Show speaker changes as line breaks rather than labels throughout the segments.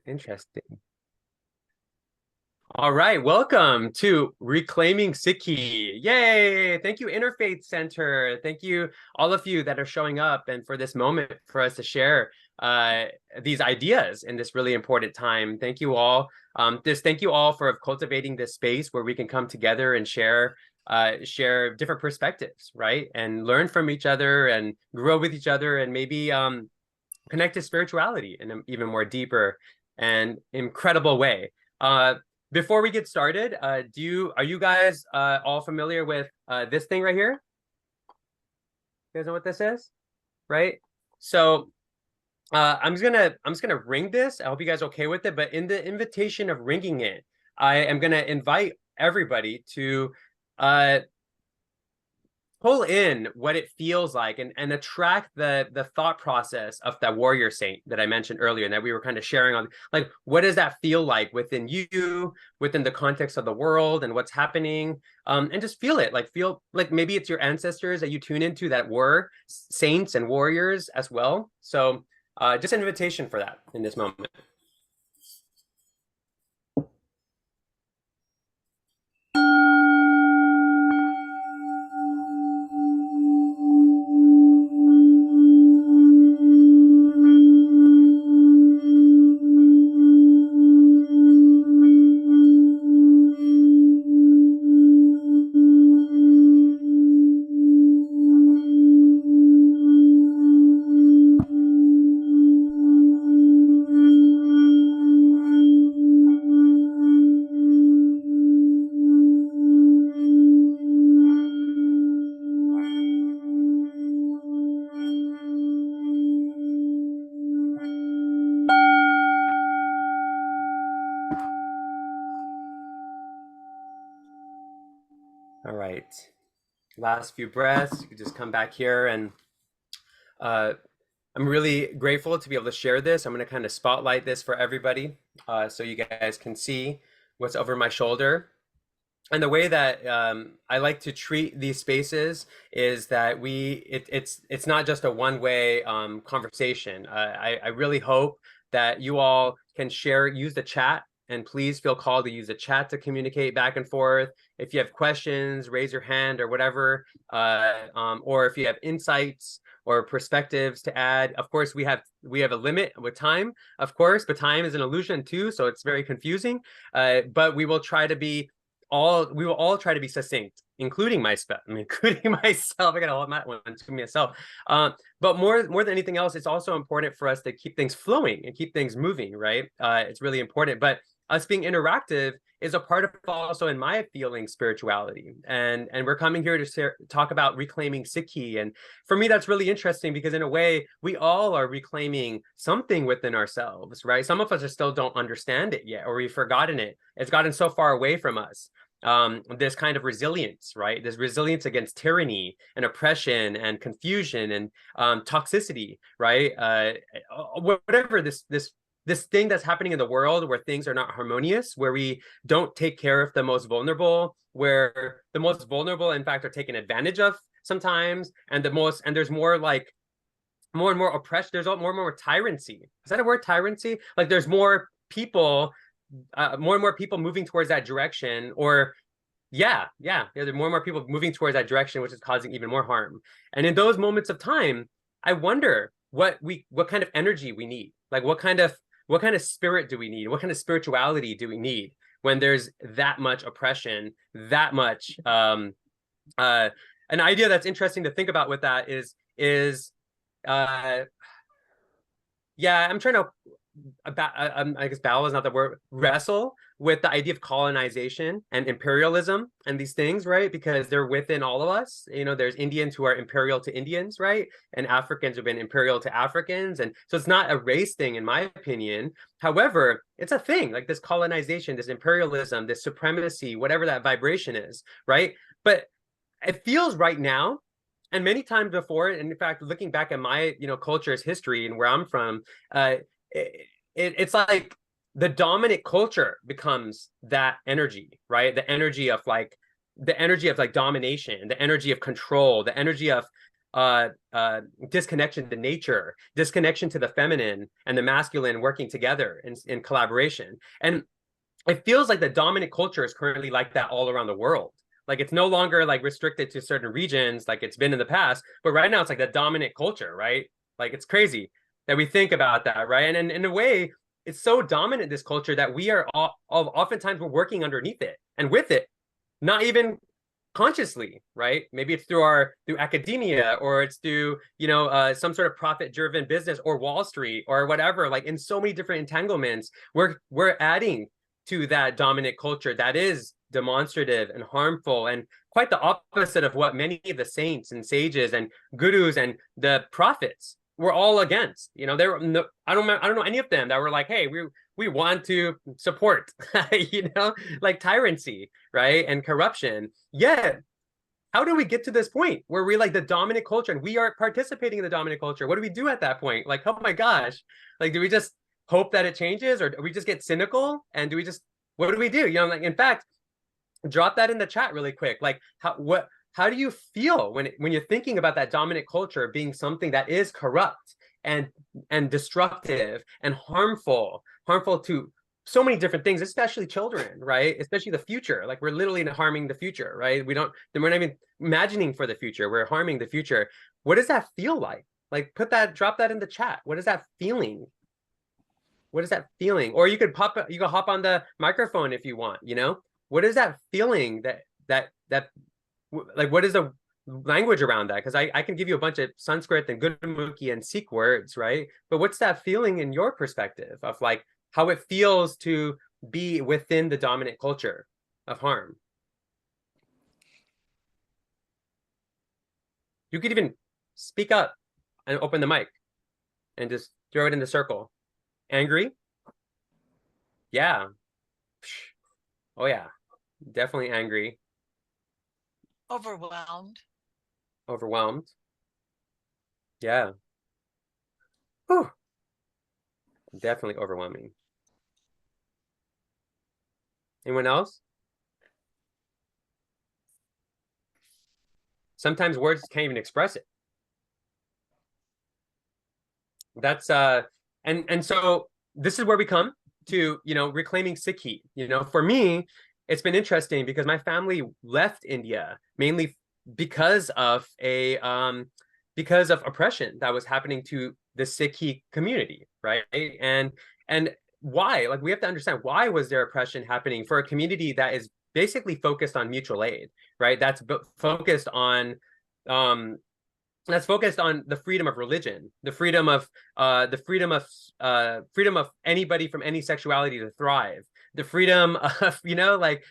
Interesting. All right, welcome to Reclaiming Sikhi. Yay! Thank you, Interfaith Center. Thank you, all of you that are showing up and for this moment for us to share uh, these ideas in this really important time. Thank you all. Thank you all for cultivating this space where we can come together and share different perspectives, right? And learn from each other and grow with each other and maybe connect to spirituality in an even more deeper and incredible way. Before we get started, are you guys all familiar with this thing right here? You guys know what this is, right? So I'm just gonna ring this. I hope you guys are okay with it. But in the invitation of ringing it, I am gonna invite everybody to uh, pull in what it feels like and attract the thought process of that warrior saint that I mentioned earlier and that we were kind of sharing on, like, what does that feel like within you, within the context of the world and what's happening, and just feel like maybe it's your ancestors that you tune into that were saints and warriors as well. So just an invitation for that in this moment. All right. Last few breaths. You can just come back here and uh, I'm really grateful to be able to share this. I'm going to kind of spotlight this for everybody so you guys can see what's over my shoulder. And the way that I like to treat these spaces is that it's not just a one-way conversation. I really hope that you all can use the chat, and please feel called to use the chat to communicate back and forth. If you have questions, raise your hand or whatever, or if you have insights or perspectives to add. Of course, we have a limit with time, of course, but time is an illusion too, so it's very confusing. But we will all try to be succinct, including myself. I gotta hold my one to myself. But more than anything else, it's also important for us to keep things flowing and keep things moving, right? It's really important. But us being interactive is a part of also, in my feeling, spirituality. And we're coming here to talk about reclaiming Sikhi. And for me, that's really interesting because in a way, we all are reclaiming something within ourselves, right? Some of us still don't understand it yet, or we've forgotten it. It's gotten so far away from us. This kind of resilience, right? This resilience against tyranny and oppression and confusion and toxicity, right? Whatever this thing that's happening in the world where things are not harmonious, where we don't take care of the most vulnerable, where the most vulnerable, in fact, are taken advantage of sometimes, and there's more like more and more oppression. There's more and more tyranny. Is that a word, tyranny? Like there's more people, more and more people moving towards that direction, or there are more and more people moving towards that direction, which is causing even more harm. And in those moments of time, I wonder what kind of energy we need, like what kind of spirit do we need, what kind of spirituality do we need when there's that much oppression, that much an idea that's interesting to think about with that is I'm trying to I guess battle is not the word, wrestle with the idea of colonization and imperialism and these things, right? Because they're within all of us. You know, there's Indians who are imperial to Indians, right? And Africans who've been imperial to Africans. And so it's not a race thing, in my opinion. However, it's a thing, like this colonization, this imperialism, this supremacy, whatever that vibration is, right? But it feels right now, and many times before, and in fact, looking back at my culture's history and where I'm from, it's like the dominant culture becomes that energy, right? The energy of like domination, the energy of control, the energy of disconnection to nature, disconnection to the feminine and the masculine working together in collaboration. And it feels like the dominant culture is currently like that all around the world. Like it's no longer like restricted to certain regions like it's been in the past, but right now it's like the dominant culture, right? Like it's crazy that we think about that, right? And in a way, it's so dominant, this culture, that we are oftentimes we're working underneath it and with it, not even consciously, right? Maybe it's through academia, or it's through some sort of profit-driven business or Wall Street or whatever. Like in so many different entanglements, we're adding to that dominant culture that is demonstrative and harmful, and quite the opposite of what many of the saints and sages and gurus and the prophets were all against. There were no, I don't know any of them that were like, hey, we want to support like tyranny, right, and corruption. Yet how do we get to this point where we like the dominant culture and we are participating in the dominant culture? What do we do at that point? Like, oh my gosh, like, do we just hope that it changes, or do we just get cynical, and what do we do? Like, in fact, drop that in the chat really quick. Like, how do you feel when you're thinking about that dominant culture being something that is corrupt and destructive and harmful to so many different things, especially children, right? Especially the future. Like, we're literally harming the future, right? We're not even imagining for the future. We're harming the future. What does that feel like? Like, drop that in the chat. What is that feeling? What is that feeling? Or you could hop on the microphone if you want, What is that feeling that like, what is the language around that? Because I can give you a bunch of Sanskrit and Gurmukhi and Sikh words, right? But what's that feeling in your perspective of like how it feels to be within the dominant culture of harm? You could even speak up and open the mic and just throw it in the circle. Angry? Yeah. Oh yeah, definitely angry.
Overwhelmed.
Yeah. Whew. Definitely overwhelming. Anyone else? Sometimes words can't even express it. That's and so this is where we come to, reclaiming Sikhi. For me, it's been interesting because my family left India mainly because of oppression that was happening to the Sikhi community, right? And why? Like, we have to understand, why was there oppression happening for a community that is basically focused on mutual aid, right? That's focused on the freedom of religion, the freedom of anybody from any sexuality to thrive, the freedom of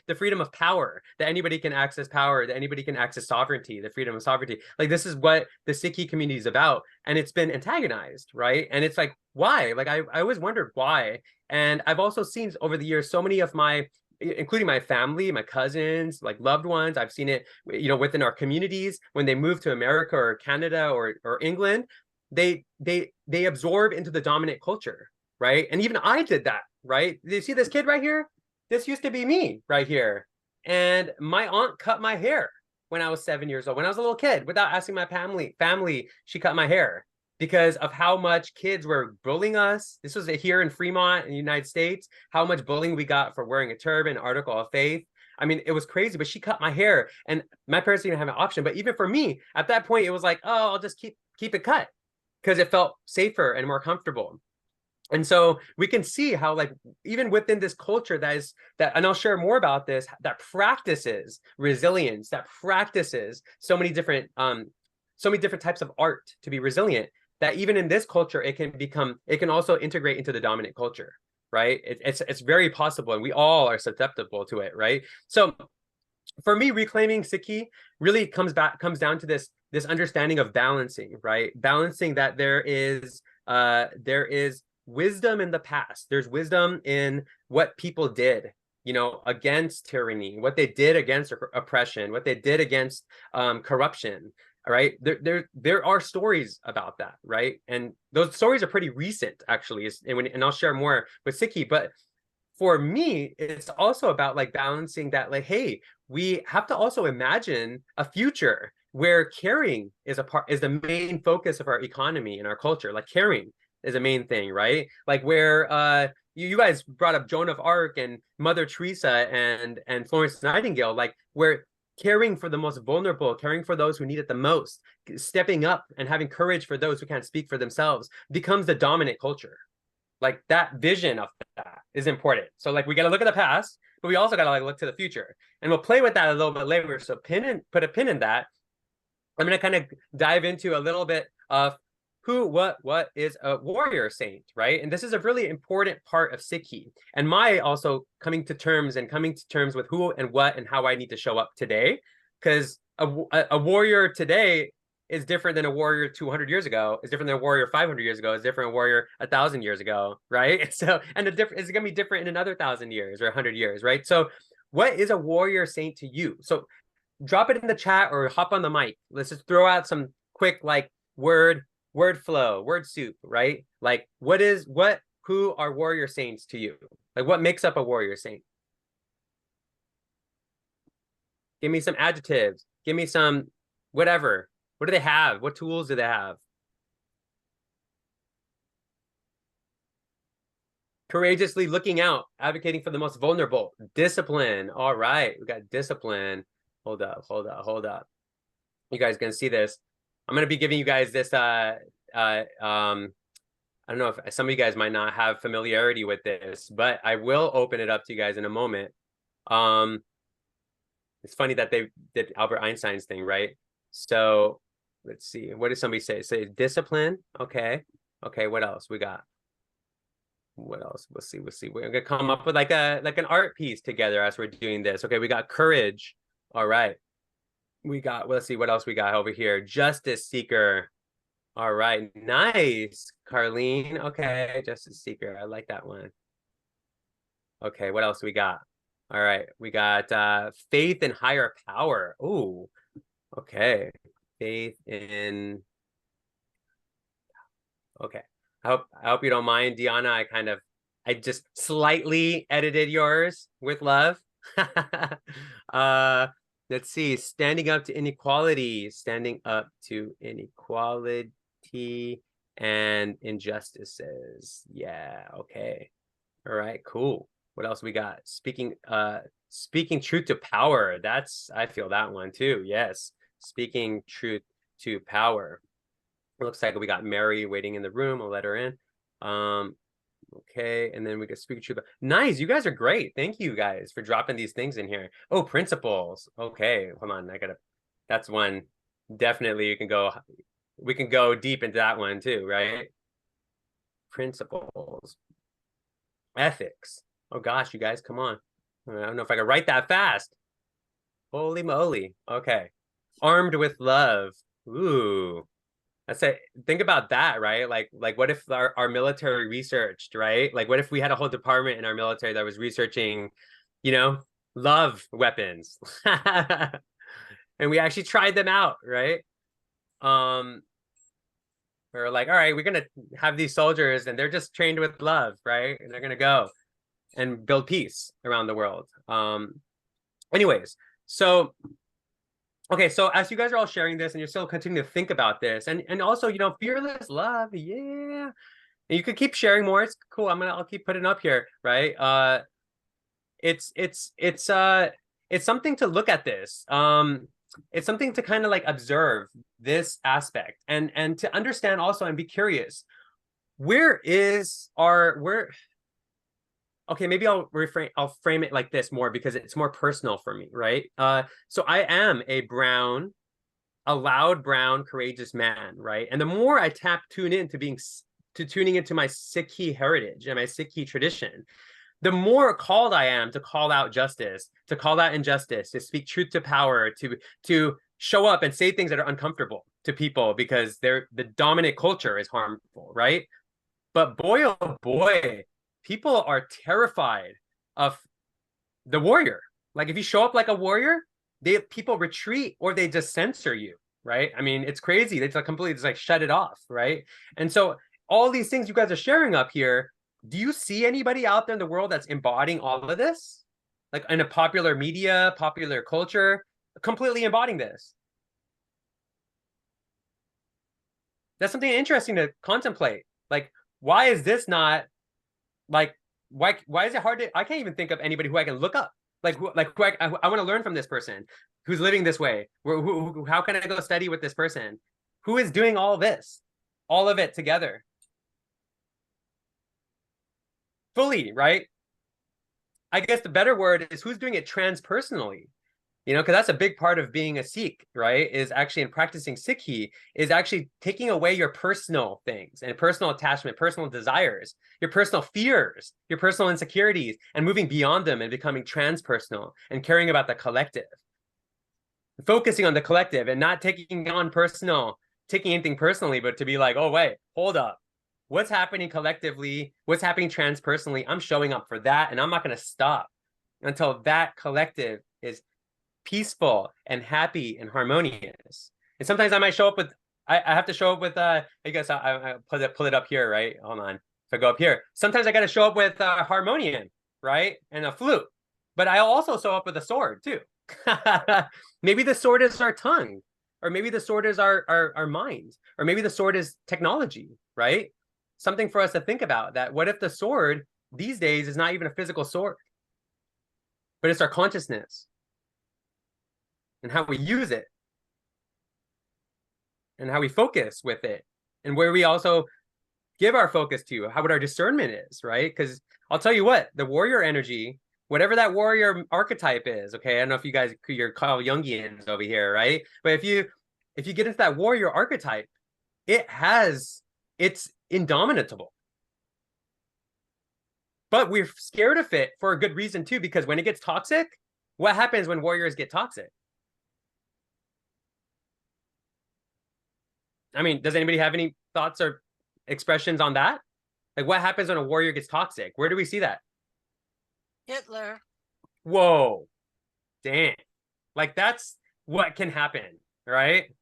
the freedom of power, that anybody can access power, that anybody can access sovereignty, the freedom of sovereignty. Like, this is what the Sikhi community is about, and it's been antagonized, right? And it's like, why? Like, I always wondered why. And I've also seen over the years so many of my, including my family, my cousins, like loved ones, I've seen it, within our communities when they move to America or Canada or England, they absorb into the dominant culture, right? And even I did that, right? You see this kid right here? This used to be me right here. And my aunt cut my hair when I was 7 years old. When I was a little kid, without asking my family, she cut my hair because of how much kids were bullying us. This was here in Fremont in the United States, how much bullying we got for wearing a turban, article of faith. I mean, it was crazy, but she cut my hair, and my parents didn't have an option. But even for me, at that point, it was like, oh, I'll just keep it cut because it felt safer and more comfortable. And so we can see how, like, even within this culture and I'll share more about this, that practices resilience, that practices so many different types of art to be resilient, that even in this culture, it can also integrate into the dominant culture, right? It's very possible, and we all are susceptible to it, right? So for me, reclaiming Sikhi really comes down to this understanding of balancing, right? Balancing that there is wisdom in the past. There's wisdom in what people did, against tyranny, what they did against oppression, what they did against corruption. All right, there are stories about that, right? And those stories are pretty recent, actually. And I'll share more with Sikhi. But for me, it's also about like balancing that, like, hey, we have to also imagine a future where caring is the main focus of our economy and our culture. Like caring is a main thing, right? Like where you guys brought up Joan of Arc and Mother Teresa and Florence Nightingale, like where caring for the most vulnerable, caring for those who need it the most, stepping up and having courage for those who can't speak for themselves becomes the dominant culture. Like that vision of that is important. So like we got to look at the past, but we also got to like look to the future, and we'll play with that a little bit later. So put a pin in that. I'm going to kind of dive into a little bit of what is a warrior saint, right? And this is a really important part of Sikhi, and my also coming to terms with who and what and how I need to show up today, because a warrior today is different than a warrior 200 years ago, is different than a warrior 500 years ago, is different than a warrior 1,000 years ago, right? So, and it's going to be different in another 1,000 years or 100 years, right? So what is a warrior saint to you? So drop it in the chat or hop on the mic. Let's just throw out some quick like word flow, word soup, right? Like who are warrior saints to you? Like what makes up a warrior saint? Give me some adjectives. Give me some whatever. What do they have? What tools do they have? Courageously looking out, advocating for the most vulnerable. Discipline. All right, we got discipline. Hold up. You guys gonna see this. I'm gonna be giving you guys this I don't know if some of you guys might not have familiarity with this, but I will open it up to you guys in a moment. It's funny that they did Albert Einstein's thing, right? So let's see. What did somebody say? Say discipline. Okay. What else we got? What else? We'll see. We're gonna come up with like an art piece together as we're doing this. Okay, we got courage. All right. We got, let's see what else we got over here. Justice seeker. All right, nice, Carlene. Okay, justice seeker. I like that one. Okay, what else we got? All right, we got faith in higher power. Ooh, okay. Faith in. Okay. I hope you don't mind, Deanna. I just slightly edited yours with love. Let's see. Standing up to inequality and injustices. Yeah, okay. All right, cool. What else we got? Speaking truth to power. I feel that one too. Yes. Speaking truth to power. It looks like we got Mary waiting in the room. I'll let her in. Okay, and then we can speak truth. Nice, you guys are great. Thank you guys for dropping these things in here. Oh, principles. Okay, hold on. That's one. Definitely we can go deep into that one too, right? Principles. Ethics. Oh gosh, you guys, come on. I don't know if I can write that fast. Holy moly. Okay. Armed with love. Ooh. Think about that, right? Like what if our military researched, right? Like what if we had a whole department in our military that was researching, love weapons. And we actually tried them out, right? We're like, all right, we're gonna have these soldiers and they're just trained with love, right? And they're gonna go and build peace around the world. Anyways, so okay, so as you guys are all sharing this and you're still continuing to think about this, and also, fearless love, yeah. And you could keep sharing more. It's cool. I'll keep putting up here, right? It's something to look at this. It's something to kind of like observe this aspect and to understand also and be curious. Okay, maybe I'll frame it like this more because it's more personal for me, right? So I am a loud brown, courageous man, right? And the more I tuning into my Sikhi heritage and my Sikhi tradition, the more called I am to call out justice, to call out injustice, to speak truth to power, to show up and say things that are uncomfortable to people because the dominant culture is harmful, right? But boy, oh boy, people are terrified of the warrior. Like if you show up like a warrior, people retreat or they just censor you, right? I mean, it's crazy. They just completely just like shut it off, right? And so all these things you guys are sharing up here, do you see anybody out there in the world that's embodying all of this? Like in a popular media, popular culture, completely embodying this? That's something interesting to contemplate. Like, why is this not like why is it hard to? I can't even think of anybody who I can look up. Who I want to learn from this person who's living this way. How can I go study with this person? Who is doing all this, all of it together, fully, right? I guess the better word is who's doing it transpersonally. Because that's a big part of being a Sikh, right? Is actually in practicing Sikhi is actually taking away your personal things and personal attachment, personal desires, your personal fears, your personal insecurities, and moving beyond them and becoming transpersonal and caring about the collective, focusing on the collective and not taking anything personally, but to be like, oh, wait, hold up. What's happening collectively? What's happening transpersonally? I'm showing up for that, and I'm not going to stop until that collective is peaceful and happy and harmonious. And sometimes I might show up with, I have to show up with, I guess I pull it up here, right? Hold on. If I go up here, sometimes I got to show up with a harmonium, right? And a flute. But I also show up with a sword too. Maybe the sword is our tongue, or maybe the sword is our mind, or maybe the sword is technology, right? Something for us to think about, that what if the sword these days is not even a physical sword, but it's our consciousness and how we use it and how we focus with it and where we also give our focus to, what our discernment is, right? Because I'll tell you what, the warrior energy, whatever that warrior archetype is, okay, I don't know if you guys, you're Carl Jungians over here, right? But if you get into that warrior archetype, it's indomitable. But we're scared of it for a good reason too, because when it gets toxic, what happens when warriors get toxic? I mean, does anybody have any thoughts or expressions on that? Like, what happens when a warrior gets toxic? Where do we see that?
Hitler.
Whoa, damn. Like, that's what can happen, right?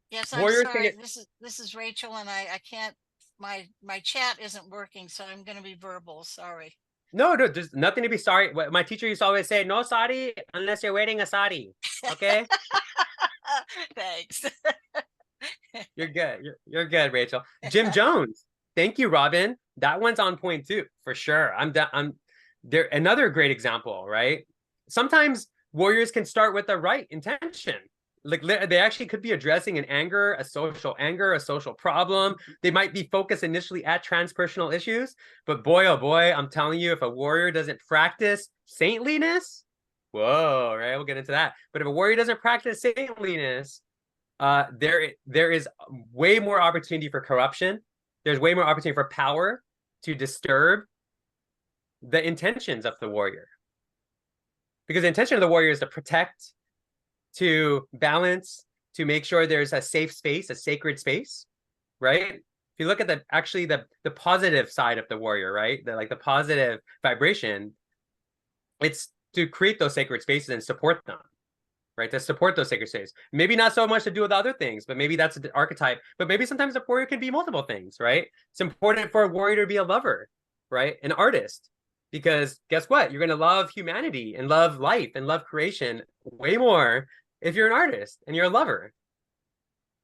Yes, I'm
Warriors can
sorry.
get.
This is Rachel, and I can't. My chat isn't working, so I'm going to be verbal. Sorry.
No, there's nothing to be sorry. My teacher used to always say, no sari unless you're waiting a sari. Okay?
Thanks.
You're good. You're good, Rachel. Jim Jones. Thank you, Robin. That one's on point too, for sure. I'm there. Another great example, right? Sometimes warriors can start with the right intention. Like they actually could be addressing an anger, a social problem. They might be focused initially at transpersonal issues, but boy, oh boy, I'm telling you, if a warrior doesn't practice saintliness, whoa, right? We'll get into that. But if a warrior doesn't practice saintliness, there is way more opportunity for corruption. There's way more opportunity for power to disturb the intentions of the warrior. Because the intention of the warrior is to protect, to balance, to make sure there's a safe space, a sacred space, right? If you look at the positive side of the warrior, right? The positive vibration, it's to create those sacred spaces and support them, right? To support those sacred spaces. Maybe not so much to do with other things, but maybe that's the archetype. But maybe sometimes a warrior can be multiple things, right? It's important for a warrior to be a lover, right? An artist. Because guess what? You're going to love humanity and love life and love creation way more if you're an artist and you're a lover,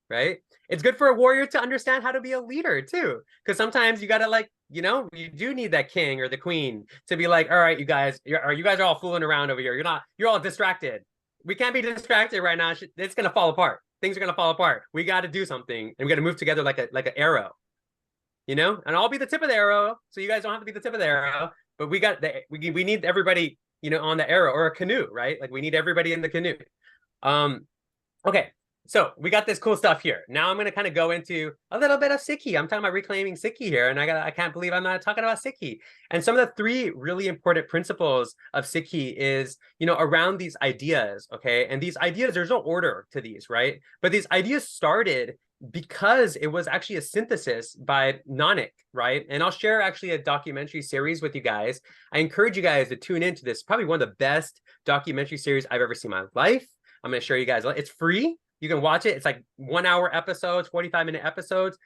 right? It's good for a warrior to understand how to be a leader too. Because sometimes you got to you do need that king or the queen to be like, all right, you guys are all fooling around over here. You're all distracted. We can't be distracted right now. It's going to fall apart. Things are going to fall apart. We got to do something and we got to move together like an arrow, and I'll be the tip of the arrow. So you guys don't have to be the tip of the arrow, but we need everybody, on the arrow or a canoe, right? Like we need everybody in the canoe. Okay. So we got this cool stuff here. Now I'm going to kind of go into a little bit of Sikhi. I'm talking about reclaiming Sikhi here, and I can't believe I'm not talking about Sikhi. And some of the three really important principles of Sikhi is, around these ideas, okay? And these ideas, there's no order to these, right? But these ideas started because it was actually a synthesis by Nanak, right? And I'll share actually a documentary series with you guys. I encourage you guys to tune into this. Probably one of the best documentary series I've ever seen in my life. I'm going to show you guys. It's free. You can watch it. It's like 1 hour episodes, 45-minute episodes,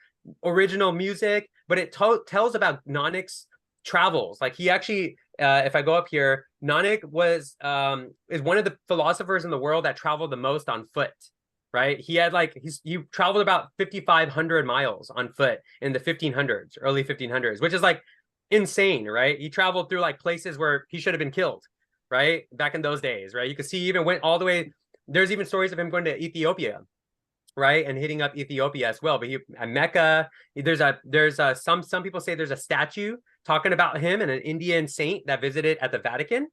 original music, but it tells about Nanak's travels. Like he actually, if I go up here, Nanak is one of the philosophers in the world that traveled the most on foot. right? He had like he traveled about 5,500 miles on foot in the 1500s, early 1500s, which is like insane, right? He traveled through like places where he should have been killed, right? Back in those days, right? You could see he even went all the way. There's even stories of him going to Ethiopia, right, and hitting up Ethiopia as well. But he at Mecca, there's some people say there's a statue talking about him and an Indian saint that visited at the Vatican.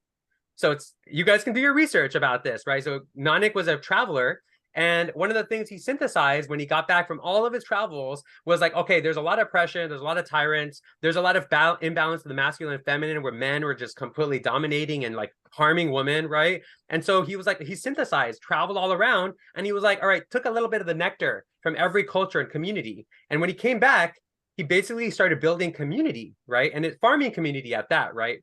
So it's, you guys can do your research about this, right? So Nanak was a traveler, and one of the things he synthesized when he got back from all of his travels was like, okay, there's a lot of oppression, there's a lot of tyrants, there's a lot of imbalance of the masculine and feminine, where men were just completely dominating and like harming women, right? And so he was like, he synthesized, traveled all around, and he was like, all right, took a little bit of the nectar from every culture and community. And when he came back, he basically started building community, right? And it farming community at that, right?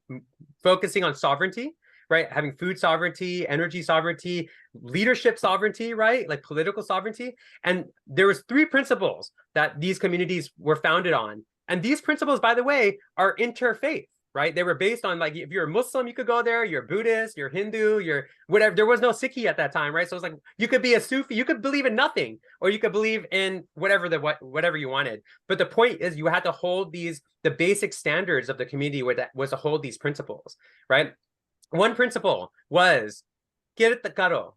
Focusing on sovereignty, right? Having food sovereignty, energy sovereignty, leadership sovereignty, right? Like political sovereignty. And there was three principles that these communities were founded on. And these principles, by the way, are interfaith, right? They were based on, like, if you're a Muslim, you could go there, you're Buddhist, you're Hindu, you're whatever. There was no Sikhi at that time, right? So it's like, you could be a Sufi, you could believe in nothing, or you could believe in whatever you wanted. But the point is, you had to hold the basic standards of the community was to hold these principles, right? One principle was kirit karo,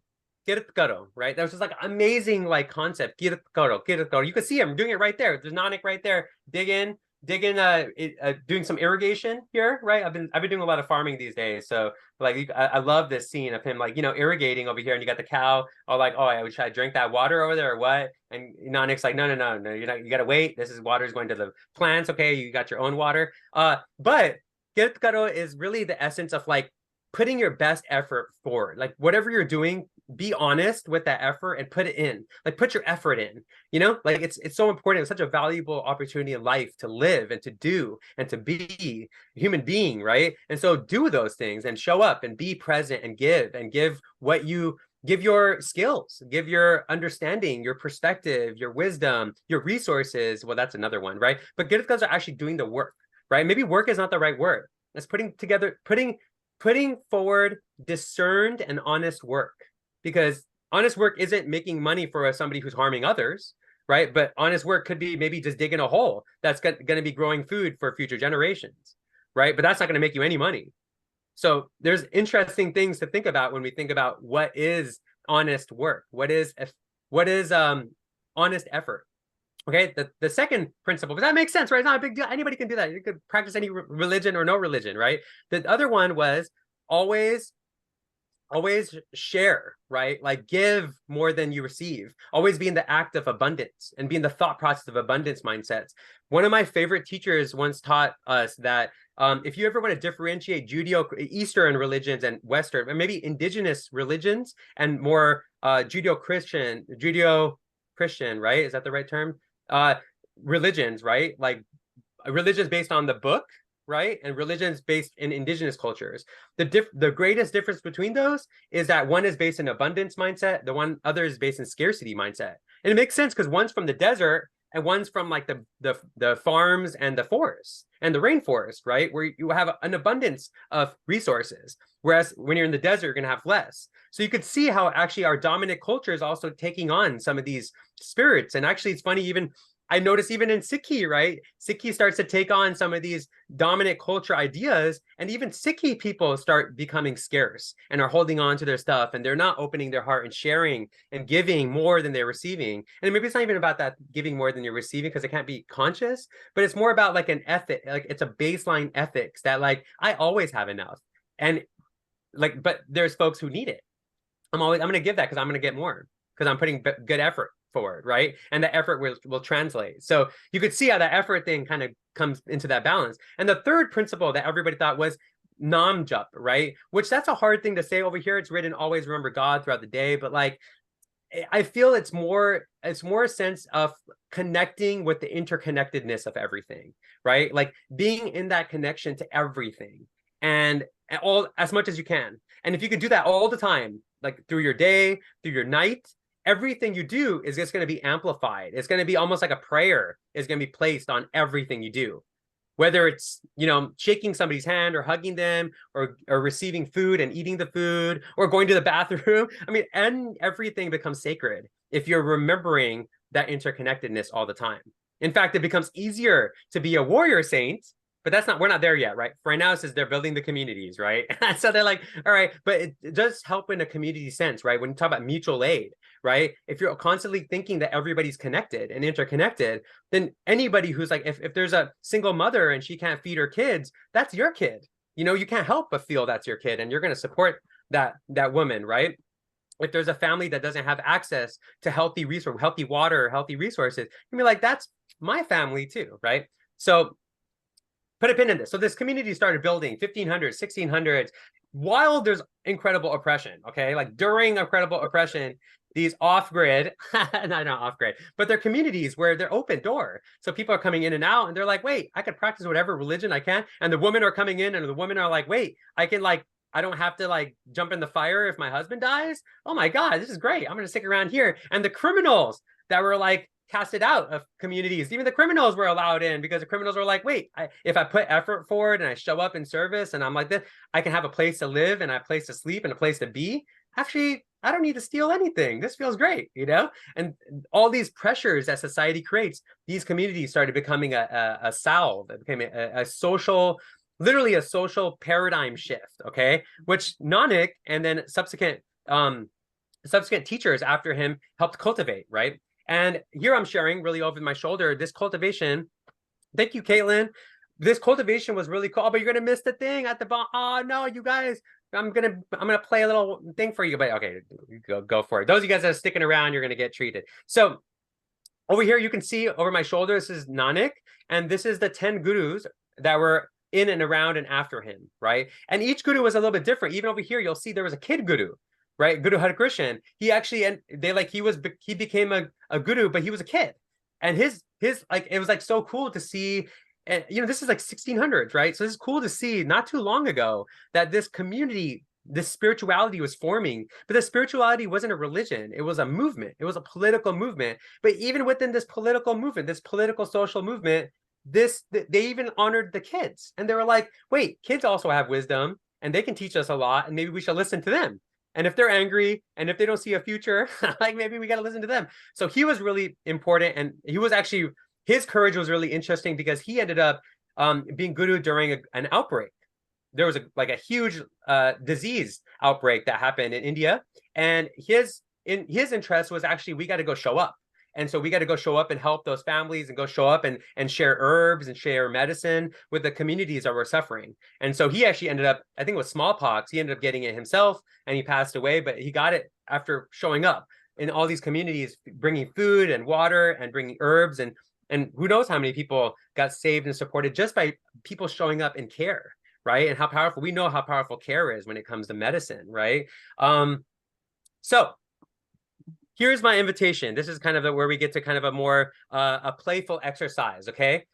right? That was just like amazing like concept. Kirit karo. You could see him doing it right there. There's Nanak right there, digging, doing some irrigation here, right? I've been doing a lot of farming these days, so like I love this scene of him like, you know, irrigating over here, and you got the cow all like, oh, should I drink that water over there or what? And Nanak's like, no, you're not. You gotta wait. This is water's going to the plants. Okay, you got your own water. But kirit karo is really the essence of like putting your best effort forward. Like whatever you're doing, be honest with that effort and put it in. Like put your effort in. You know, like it's so important. It's such a valuable opportunity in life to live and to do and to be a human being, right? And so do those things and show up and be present and give what you give, your skills, give your understanding, your perspective, your wisdom, your resources. Well, that's another one, right? But good guys are actually doing the work, right? Maybe work is not the right word. It's putting forward discerned and honest work, because honest work isn't making money for somebody who's harming others, right? But honest work could be maybe just digging a hole that's going to be growing food for future generations, right? But that's not going to make you any money. So there's interesting things to think about when we think about what is honest work, what is honest effort. Okay, the second principle, but that makes sense, right? It's not a big deal. Anybody can do that. You could practice any religion or no religion, right? The other one was always share, right? Like give more than you receive. Always be in the act of abundance and be in the thought process of abundance mindsets. One of my favorite teachers once taught us that if you ever want to differentiate Eastern religions and Western, or maybe indigenous religions and more Judeo-Christian, right? Is that the right term? Religions, right? Like religions based on the book, right? And religions based in indigenous cultures. The greatest difference between those is that one is based in abundance mindset, the other is based in scarcity mindset. And it makes sense because one's from the desert and one's from like the farms and the forests and the rainforest, right? Where you have an abundance of resources. Whereas when you're in the desert, you're gonna have less. So you could see how actually our dominant culture is also taking on some of these spirits. And actually it's funny, even I notice even in Sikhi, right? Sikhi starts to take on some of these dominant culture ideas, and even Sikhi people start becoming scarce and are holding on to their stuff, and they're not opening their heart and sharing and giving more than they're receiving. And maybe it's not even about that giving more than you're receiving, because it can't be conscious, but it's more about like an ethic, like it's a baseline ethics that like, I always have enough. And like, but there's folks who need it. I'm going to give that because I'm going to get more, because I'm putting good effort forward, right? And the effort will translate. So you could see how that effort thing kind of comes into that balance. And the third principle that everybody thought was nam jup, right? Which that's a hard thing to say over here. It's written always remember God throughout the day, but like I feel it's more a sense of connecting with the interconnectedness of everything, right? Like being in that connection to everything and all as much as you can. And if you could do that all the time, like through your day, through your night, everything you do is just going to be amplified. It's going to be almost like a prayer is going to be placed on everything you do. Whether it's, you know, shaking somebody's hand or hugging them or receiving food and eating the food or going to the bathroom. I mean, and everything becomes sacred. if you're remembering that interconnectedness all the time. In fact, it becomes easier to be a warrior saint, but we're not there yet, right? For right now, it says they're building the communities, right? So they're like, all right, but it does help in a community sense, right? When you talk about mutual aid, right? If you're constantly thinking that everybody's connected and interconnected, then anybody who's like, if there's a single mother and she can't feed her kids, that's your kid. You can't help but feel that's your kid, and you're going to support that woman, right? If there's a family that doesn't have access to healthy water, healthy resources, you'll be like, that's my family too, right? So put a pin in this. So this community started building 1500s, 1600s, while there's incredible oppression, okay? Like during incredible oppression, these off-grid, not off-grid, but they're communities where they're open door. So people are coming in and out, and they're like, wait, I can practice whatever religion I can. And the women are coming in, and the women are like, wait, I don't have to jump in the fire if my husband dies. Oh my God, this is great. I'm going to stick around here. And the criminals that were casted out of communities, even the criminals were allowed in, because the criminals were like, wait, if I put effort forward and I show up in service and I'm like this, I can have a place to live and a place to sleep and a place to be. Actually, I don't need to steal anything. This feels great, And all these pressures that society creates, these communities started becoming a salve. It became a social, literally a social paradigm shift, okay? Which Nanak and then subsequent teachers after him helped cultivate, right? And here I'm sharing really over my shoulder this cultivation. Thank you, Caitlin. This cultivation was really cool, but you're gonna miss the thing at the bottom. Oh no, you guys! I'm gonna play a little thing for you, but okay, go for it. Those of you guys that are sticking around, you're gonna get treated. So over here, you can see over my shoulder, this is Nanak, and this is the 10 gurus that were in and around and after him, right? And each guru was a little bit different. Even over here, you'll see there was a kid guru, right? Guru Hari Krishan. He actually, and he became a guru, but he was a kid. And his it was so cool to see. And this is 1600s, right? So this is cool to see not too long ago that this community, this spirituality was forming, but the spirituality wasn't a religion. It was a movement. It was a political movement. But even within this political movement, this political social movement, they even honored the kids. And they were like, wait, kids also have wisdom and they can teach us a lot, and maybe we should listen to them. And if they're angry and if they don't see a future, maybe we got to listen to them. So he was really important. And his courage was really interesting, because he ended up being guru during an outbreak. There was a huge disease outbreak that happened in India. And his interest was actually, we got to go show up. And so we got to go show up and help those families and go show up and share herbs and share medicine with the communities that were suffering. And so he actually ended up, I think it was smallpox, he ended up getting it himself and he passed away, but he got it after showing up in all these communities, bringing food and water and bringing herbs. And who knows how many people got saved and supported just by people showing up and care, right? And how powerful, we know how powerful care is when it comes to medicine, right? So here's my invitation. This is kind of where we get to kind of a more a playful exercise, okay?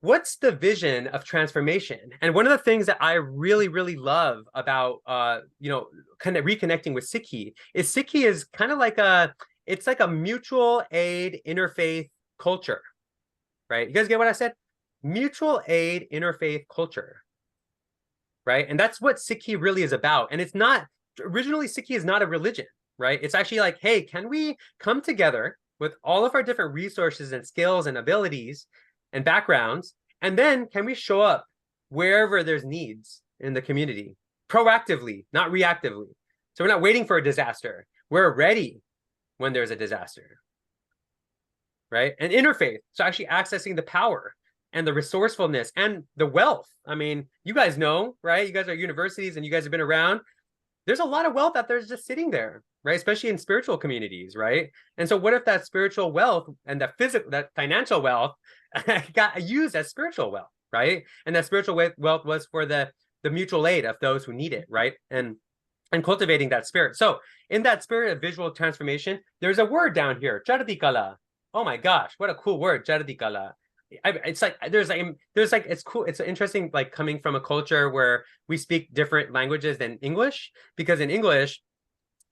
What's the vision of transformation? And one of the things that I really, really love about, kind of reconnecting with Sikhi is kind of it's like a mutual aid interfaith culture, right? You guys get what I said? Mutual aid interfaith culture, right? And that's what Sikhi really is about. And it's not, originally Sikhi is not a religion, right? It's actually like, hey, can we come together with all of our different resources and skills and abilities and backgrounds, and then can we show up wherever there's needs in the community proactively, not reactively? So we're not waiting for a disaster. We're ready when there's a disaster, right? And interfaith, so actually accessing the power and the resourcefulness and the wealth. I mean, you guys know, right? You guys are universities and you guys have been around. There's a lot of wealth out there just sitting there, right? Especially in spiritual communities, right? And so what if that spiritual wealth and that financial wealth got used as spiritual wealth, right? And that spiritual wealth was for the mutual aid of those who need it, right? And cultivating that spirit. So in that spirit of visual transformation, there's a word down here, Chardikala. Oh my gosh, what a cool word, Chardikala. It's it's cool. It's interesting, coming from a culture where we speak different languages than English, because in English,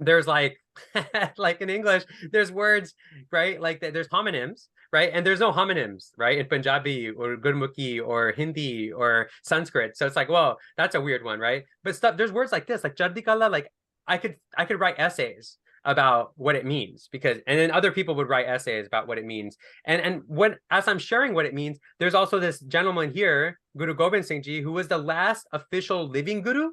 there's in English, there's words, right? There's homonyms, right? And there's no homonyms, right? In Punjabi or Gurmukhi or Hindi or Sanskrit. So it's whoa, that's a weird one, right? But there's words like this, like Jadikala, I could write essays about what it means, because and then other people would write essays about what it means. And when as I'm sharing what it means, there's also this gentleman here, Guru Gobind Singh Ji, who was the last official living guru.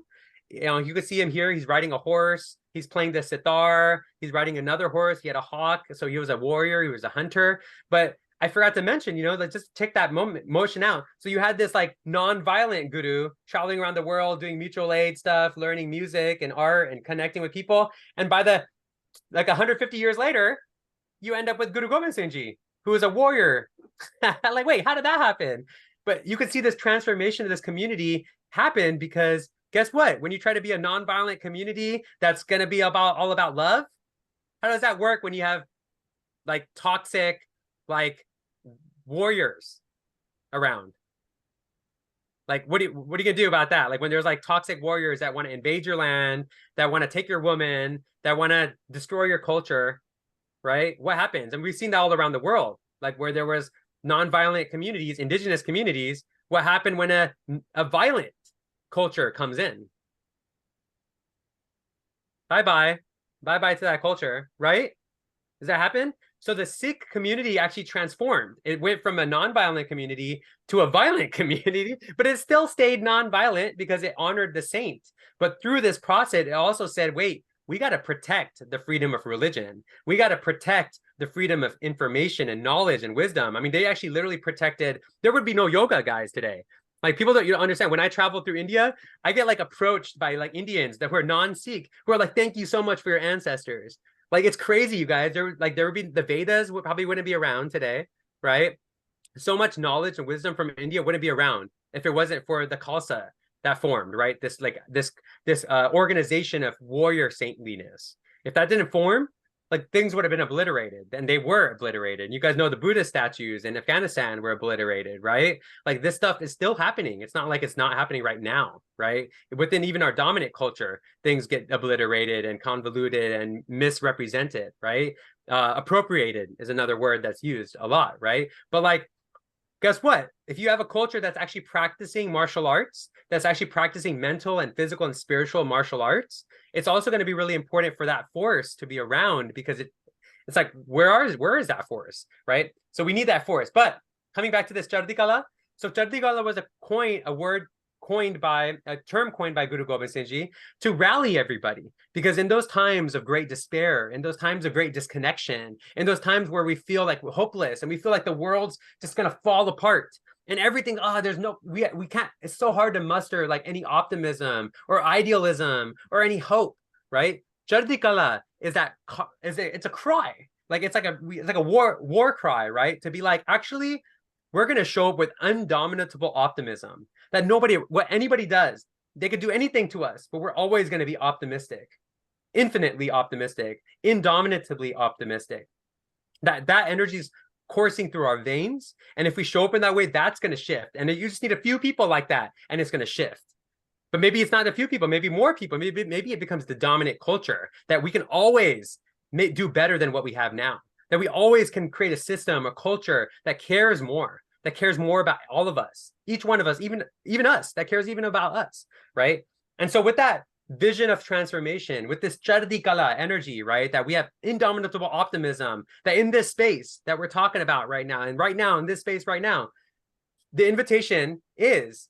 You know, you can see him here. He's riding a horse. He's playing the sitar. He's riding another horse. He had a hawk. So he was a warrior. He was a hunter. But I forgot to mention, you know, like just take that motion out. So you had this like non-violent guru traveling around the world, doing mutual aid stuff, learning music and art and connecting with people. And by the like 150 years later, you end up with Guru Gobind Singh Ji, who is a warrior. Like, wait, how did that happen? But you can see this transformation of this community happen because guess what? When you try to be a non-violent community that's going to be about all about love, how does that work when you have like toxic, like warriors around? Like, what are you gonna do about that? Like when there's like toxic warriors that want to invade your land, that want to take your woman, that want to destroy your culture, right? What happens? And we've seen that all around the world, like where there was non-violent communities, indigenous communities. What happened when a violent culture comes in? Bye-bye. Bye-bye to that culture, right? Does that happen? So the Sikh community actually transformed. It went from a non-violent community to a violent community, but it still stayed non-violent because it honored the saint. But through this process, it also said, wait, we got to protect the freedom of religion. We got to protect the freedom of information and knowledge and wisdom. I mean, they actually literally protected, there would be no yoga guys today. Like people that you don't understand. When I travel through India, I get like approached by like Indians that were non-Sikh who are like, thank you so much for your ancestors. Like it's crazy, you guys. There would be the Vedas would probably wouldn't be around today, right? So much knowledge and wisdom from India wouldn't be around if it wasn't for the Khalsa that formed, right? This organization of warrior saintliness. If that didn't form, like things would have been obliterated, and they were obliterated. You guys know the Buddha statues in Afghanistan were obliterated, right? Like this stuff is still happening. It's not like it's not happening right now, right? Within even our dominant culture, things get obliterated and convoluted and misrepresented, right? Appropriated is another word that's used a lot, right? But like guess what? If you have a culture that's actually practicing martial arts, that's actually practicing mental and physical and spiritual martial arts, it's also going to be really important for that force to be around because it's like, where is that force, right? So we need that force. But coming back to this Chardikala, so Chardikala was a term coined by Guru Gobind Singh Ji to rally everybody. Because in those times of great despair, in those times of great disconnection, in those times where we feel like we're hopeless and we feel like the world's just going to fall apart and everything, we can't, it's so hard to muster like any optimism or idealism or any hope, right? Chardikala it's a cry. Like it's like a war cry, right? To be like, actually, we're going to show up with undominable optimism that what anybody does, they could do anything to us, but we're always going to be optimistic, infinitely optimistic, indomitably optimistic. That energy is coursing through our veins. And if we show up in that way, that's going to shift. And you just need a few people like that, and it's going to shift. But maybe it's not a few people, maybe more people. Maybe it becomes the dominant culture that we can always do better than what we have now. That we always can create a system, a culture that cares more about all of us, each one of us, even us, that cares even about us, right? And so with that vision of transformation, with this Chardikala energy, right, that we have indomitable optimism, that in this space that we're talking about right now, and right now in this space right now, the invitation is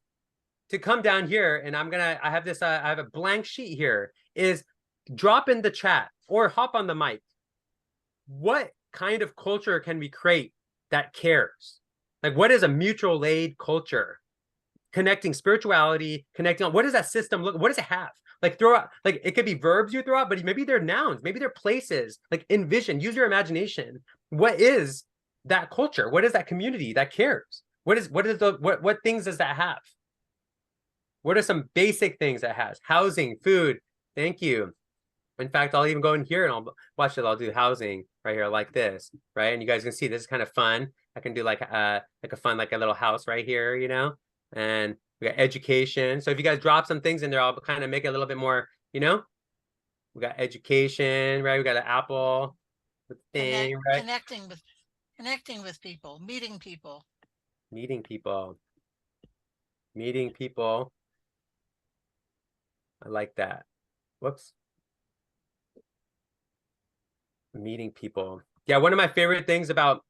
to come down here, and I have a blank sheet here, is drop in the chat or hop on the mic. What kind of culture can we create that cares? Like, what is a mutual aid culture? Connecting spirituality, what does that system look? What does it have? Like throw out, like it could be verbs you throw out, but maybe they're nouns, maybe they're places. Like envision, use your imagination. What is that culture? What is that community that cares? What things does that have? What are some basic things that has? Housing, food. Thank you. In fact, I'll even go in here and I'll do housing right here like this, right? And you guys can see this is kind of fun. I can do like a little house right here, you know? And we got education. So if you guys drop some things in there, I'll kind of make it a little bit more, you know? We got education, right? We got an apple thing, right?
Connecting with people, meeting people.
Meeting people. Meeting people. I like that. Whoops. Meeting people. Yeah, one of my favorite things about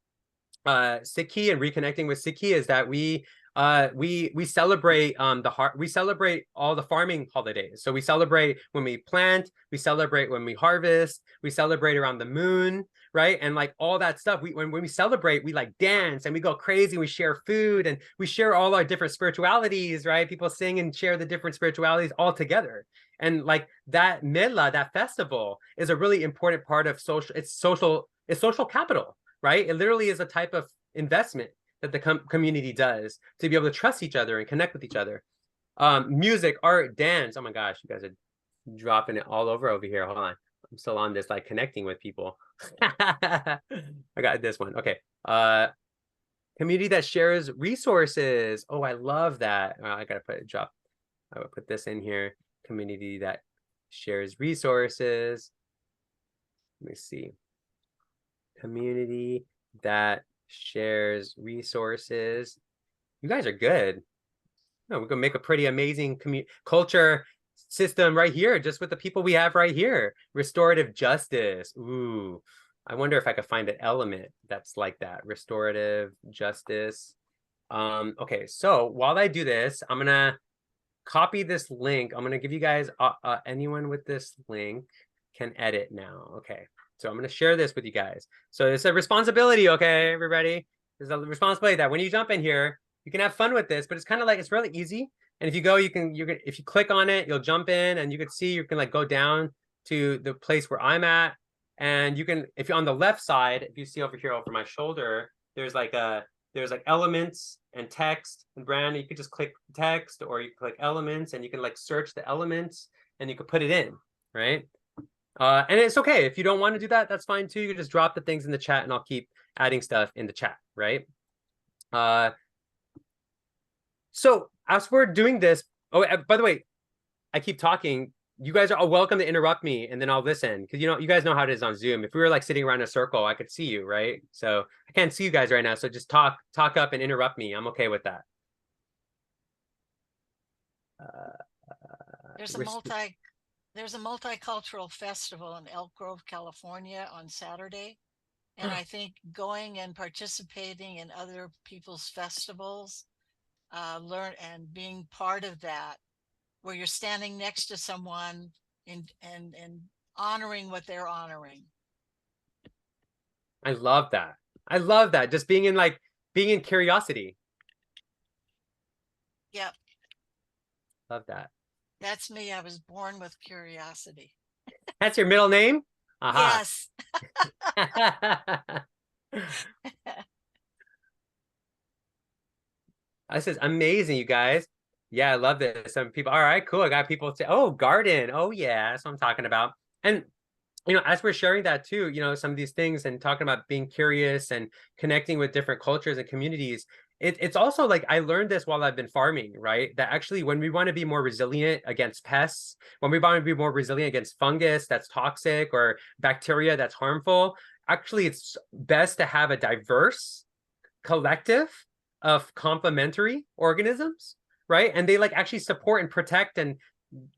Sikhi and reconnecting with Sikhi is that we celebrate we celebrate all the farming holidays. So we celebrate when we plant, we celebrate when we harvest, we celebrate around the moon, right? And like all that stuff. When we celebrate, we like dance and we go crazy. We share food and we share all our different spiritualities, right? People sing and share the different spiritualities all together. And like that Mela, that festival, is a really important part of social. It's social capital, right? It literally is a type of investment that the community does to be able to trust each other and connect with each other. Music, art, dance. Oh my gosh, you guys are dropping it all over here. Hold on. I'm still on this, like connecting with people. I got this one. Okay. Community that shares resources. Oh, I love that. I gotta I would put this in here. Community that shares resources. Let me see. Community that shares resources. You guys are good. No, we're gonna make a pretty amazing culture system right here, just with the people we have right here. Restorative justice. Ooh, I wonder if I could find an element that's like that. Restorative justice. Okay, so while I do this, I'm gonna copy this link. I'm gonna give you guys anyone with this link can edit now. Okay, so I'm gonna share this with you guys. So it's a responsibility, okay, everybody? There's a responsibility that when you jump in here, you can have fun with this, but it's kind of like it's really easy. And if you go, you can if you click on it, you'll jump in and you can see you can like go down to the place where I'm at. And you can, if you're on the left side, if you see over here over my shoulder, there's like elements and text and brand. You could just click text or you click elements and you can like search the elements and you could put it in, right? And it's okay if you don't want to do that, that's fine too. You can just drop the things in the chat and I'll keep adding stuff in the chat, right? So as we're doing this, oh, by the way, I keep talking. You guys are welcome to interrupt me and then I'll listen because you guys know how it is on Zoom. If we were like sitting around in a circle, I could see you, right? So I can't see you guys right now. So just talk up and interrupt me. I'm okay with that.
There's a multicultural festival in Elk Grove, California on Saturday. And I think going and participating in other people's festivals, learn and being part of that, where you're standing next to someone and honoring what they're honoring.
I love that. I love that. Just being in curiosity.
Yep.
Love that.
That's me. I was born with curiosity.
That's your middle name?
Aha. Yes.
This is amazing, you guys. Yeah, I love this. Some people, all right, cool. I got people say, oh, garden. Oh, yeah, that's what I'm talking about. And, as we're sharing that too, some of these things and talking about being curious and connecting with different cultures and communities, it's also like I learned this while I've been farming, right? That actually when we want to be more resilient against pests, when we want to be more resilient against fungus that's toxic or bacteria that's harmful, actually it's best to have a diverse collective of complementary organisms, right? And they like actually support and protect and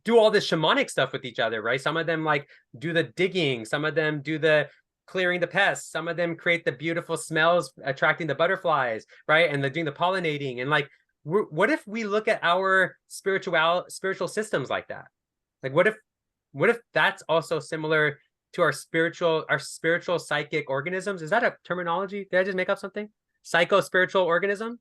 do all this shamanic stuff with each other, right? Some of them like do the digging, some of them do the clearing the pests, some of them create the beautiful smells attracting the butterflies, right? And they're doing the pollinating. And like what if we look at our spiritual systems like that? Like what if that's also similar to our spiritual psychic organisms? Is that a terminology? Did I just make up something? Psycho-spiritual organism?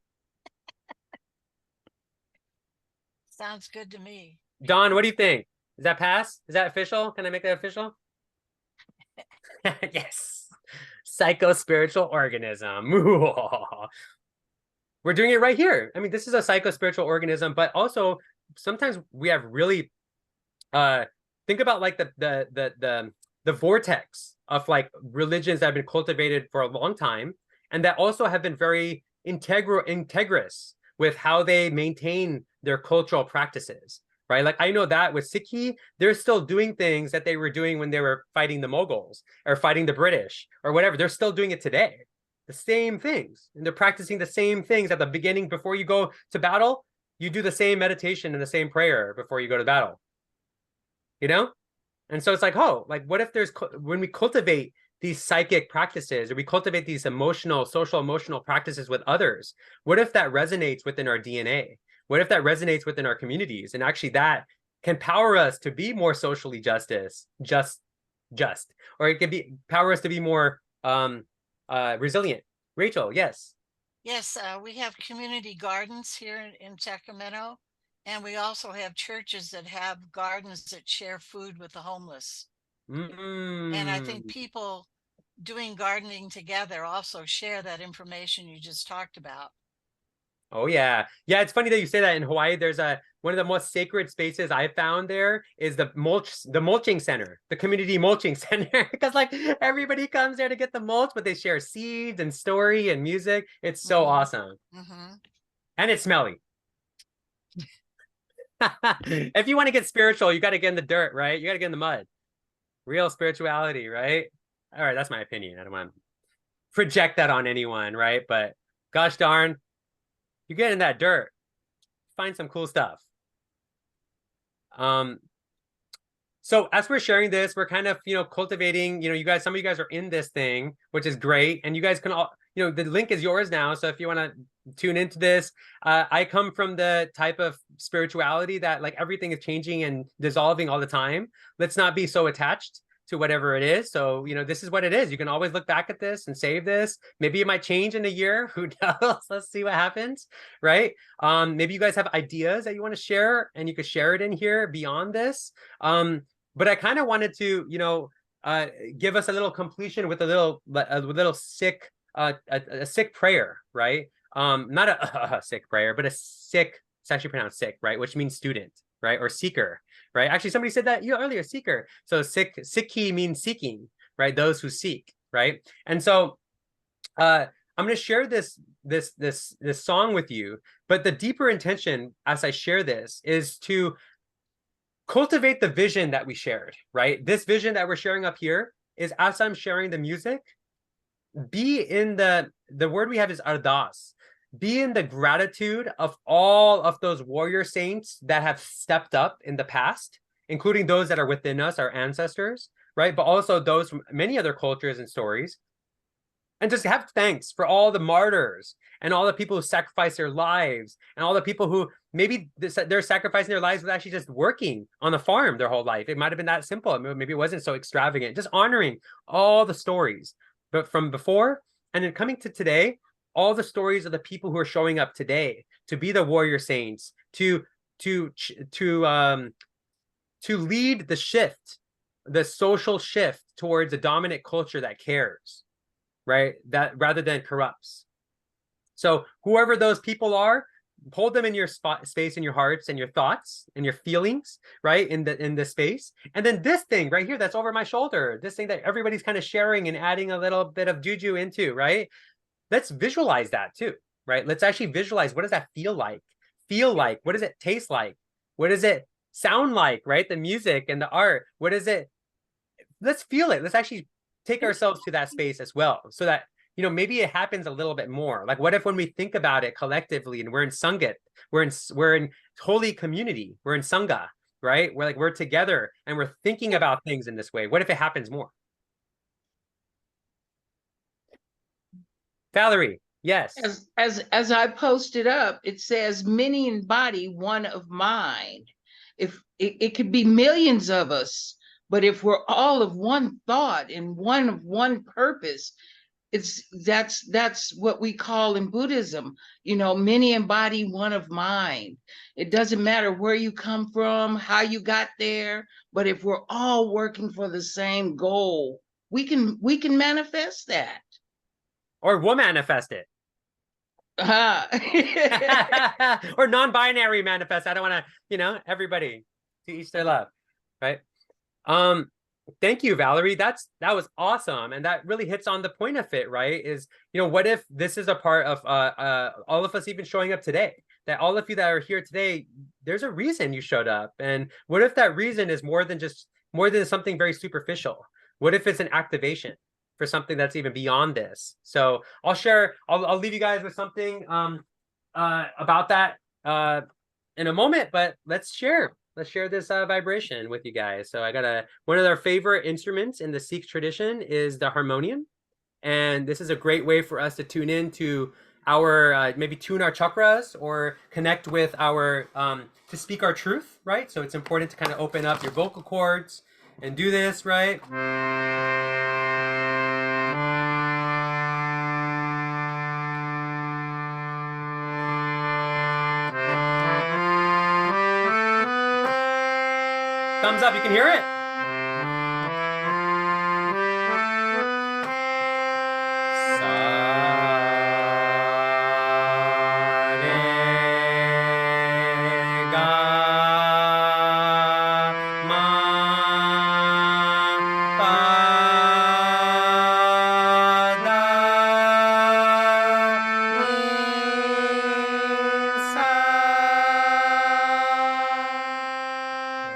Sounds good to me.
Don, what do you think? Does that pass? Is that official? Can I make that official? Yes. Psycho-spiritual organism. We're doing it right here. I mean, this is a psycho-spiritual organism, but also sometimes we have really think about like the vortex of like religions that have been cultivated for a long time and that also have been very integrous with how they maintain their cultural practices, right? Like I know that with Sikhi, they're still doing things that they were doing when they were fighting the Mughals or fighting the British or whatever. They're still doing it today. The same things. And they're practicing the same things at the beginning. Before you go to battle, you do the same meditation and the same prayer before you go to battle. And so it's like, oh, like what if when we cultivate these psychic practices, or we cultivate these emotional, social emotional practices with others, what if that resonates within our DNA? What if that resonates within our communities? And actually that can power us to be more socially just, or it could be power us to be more resilient. Rachel, yes.
Yes, we have community gardens here in Sacramento, and we also have churches that have gardens that share food with the homeless. And I think
Mm.
people doing gardening together also share that information you just talked about.
Oh yeah. Yeah, it's funny that you say that. In Hawaii, there's a one of the most sacred spaces I found there is the mulching center, the community mulching center. Because like everybody comes there to get the mulch, but they share seeds and story and music. It's so
Mm-hmm.
awesome.
Mm-hmm.
And it's smelly. If you want to get spiritual, you got to get in the dirt, right? You got to get in the mud. Real spirituality, right? All right, that's my opinion. I don't want to project that on anyone, right? But gosh darn, you get in that dirt, find some cool stuff. Um, so as we're sharing this, we're kind of, cultivating, you guys, some of you guys are in this thing, which is great. And you guys can all, the link is yours now. So if you want to tune into this, I come from the type of spirituality that like everything is changing and dissolving all the time. Let's not be so attached to whatever it is. So, this is what it is. You can always look back at this and save this. Maybe it might change in a year. Who knows? Let's see what happens. Right. Maybe you guys have ideas that you want to share and you could share it in here beyond this. But I kind of wanted to, give us a little completion with a little sick, a sick prayer, right? Not a sick prayer, but a sick. It's actually pronounced sick, right? Which means student, right? Or seeker, right? Actually, somebody said that earlier, seeker. So Sikhi means seeking, right? Those who seek, right? And so, I'm going to share this song with you. But the deeper intention, as I share this, is to cultivate the vision that we shared, right? This vision that we're sharing up here is, as I'm sharing the music, be in the word we have is ardas. Be in the gratitude of all of those warrior saints that have stepped up in the past, including those that are within us, our ancestors, right? But also those from many other cultures and stories. And just have thanks for all the martyrs and all the people who sacrificed their lives and all the people who maybe they're sacrificing their lives with actually just working on the farm their whole life. It might have been that simple. Maybe it wasn't so extravagant. Just honoring all the stories, but from before and then coming to today, all the stories of the people who are showing up today to be the warrior saints, to lead the shift, the social shift towards a dominant culture that cares, right? That rather than corrupts. So whoever those people are, hold them in your space, in your hearts and your thoughts and your feelings, right? In the space. And then this thing right here that's over my shoulder, this thing that everybody's kind of sharing and adding a little bit of juju into, right? Let's visualize that too, right? Let's actually visualize, what does that feel like? What does it taste like? What does it sound like, right? The music and the art. What is it? Let's feel it. Let's actually take ourselves to that space as well, so that maybe it happens a little bit more. Like, what if when we think about it collectively and we're in sangat, we're in holy community, we're in sangha, right? We're together and we're thinking about things in this way. What if it happens more? Valerie, yes.
As I posted up, it says many in body, one of mind. If it could be millions of us, but if we're all of one thought and one purpose, that's what we call in Buddhism, many in body, one of mind. It doesn't matter where you come from, how you got there, but if we're all working for the same goal, we can manifest that.
Or we'll manifest it. Or non-binary manifest. I don't want to, everybody to each their love, right? Thank you, Valerie. That was awesome. And that really hits on the point of it, right? Is, what if this is a part of all of us even showing up today? That all of you that are here today, there's a reason you showed up. And what if that reason is more than something very superficial? What if it's an activation for something that's even beyond this? So I'll leave you guys with something about that in a moment, but let's share. let's share this vibration with you guys. So I got one of our favorite instruments in the Sikh tradition is the harmonium. And this is a great way for us to tune in to our, maybe tune our chakras or connect with our, to speak our truth, right? So it's important to kind of open up your vocal cords and do this, right? Thumbs up, you can hear it?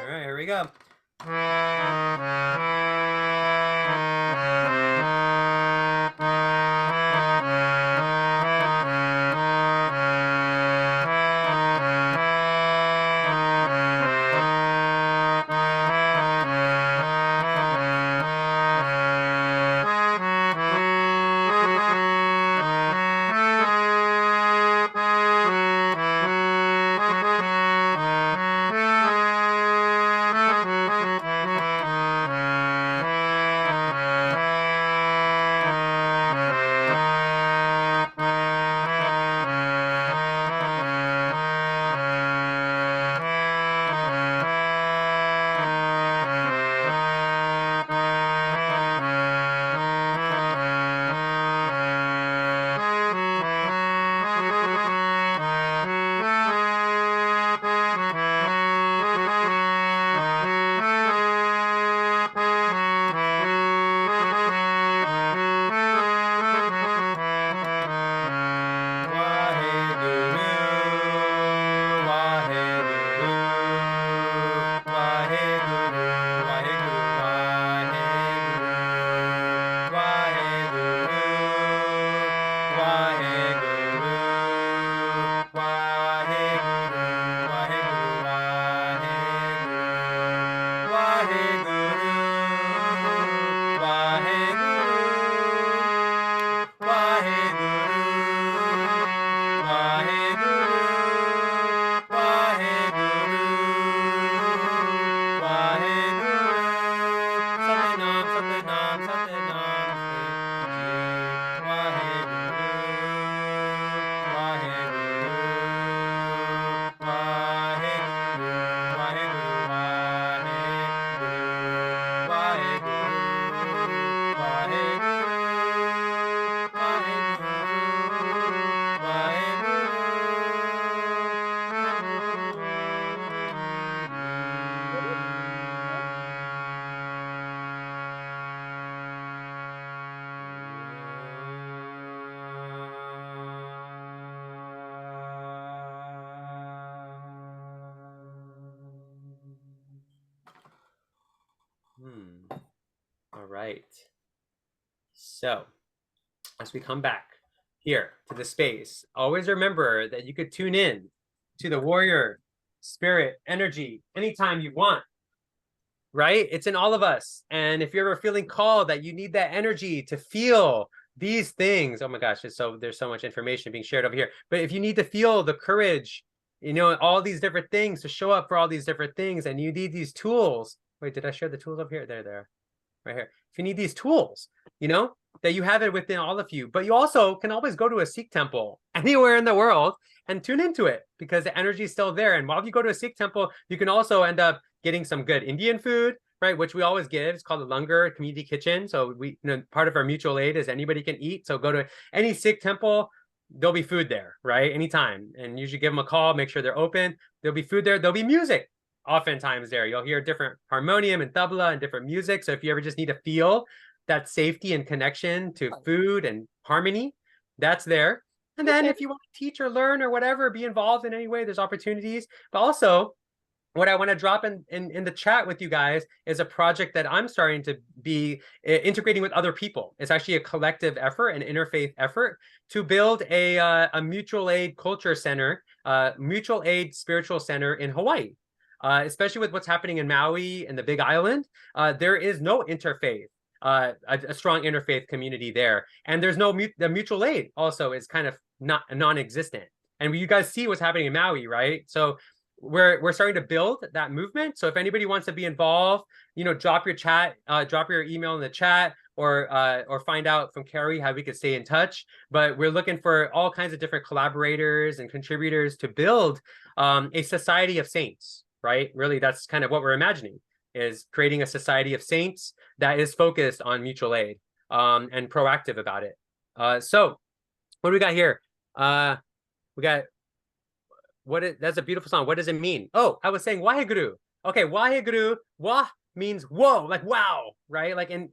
All right, here we go. All right. So as we come back here to the space, always remember that you could tune in to the warrior spirit energy anytime you want, right? It's in all of us. And if you're ever feeling called that you need that energy to feel these things, oh my gosh, there's so much information being shared over here. But if you need to feel the courage, all these different things to show up for all these different things, and you need these tools. Wait, did I share the tools over here? There, right here. If you need these tools, that you have it within all of you, but you also can always go to a Sikh temple anywhere in the world and tune into it because the energy is still there. And while you go to a Sikh temple, you can also end up getting some good Indian food, right? Which we always give. It's called the Langar Community Kitchen. So part of our mutual aid is anybody can eat. So go to any Sikh temple, there'll be food there, right? Anytime. And usually give them a call, make sure they're open. There'll be food there. There'll be music oftentimes there. You'll hear different harmonium and tabla and different music. So if you ever just need to feel that safety and connection to food and harmony, that's there. And then if you want to teach or learn or whatever, be involved in any way, there's opportunities. But also, what I want to drop in the chat with you guys is a project that I'm starting to be integrating with other people. It's actually a collective effort, an interfaith effort to build a mutual aid culture center, mutual aid spiritual center in Hawaii. especially with what's happening in Maui and the Big Island. There is no interfaith, a strong interfaith community there, and there's no the mutual aid also is kind of not non-existent. And you guys see what's happening in Maui, right? So we're starting to build that movement. So if anybody wants to be involved, drop your email in the chat, or find out from Carrie how we could stay in touch. But we're looking for all kinds of different collaborators and contributors to build a society of saints, right? Really, that's kind of what we're imagining, is creating a society of saints that is focused on mutual aid and proactive about it. So what do we got here? We got, that's a beautiful song. What does it mean? Oh, I was saying Waheguru. Okay, Waheguru, Wah means whoa, like wow, right? Like in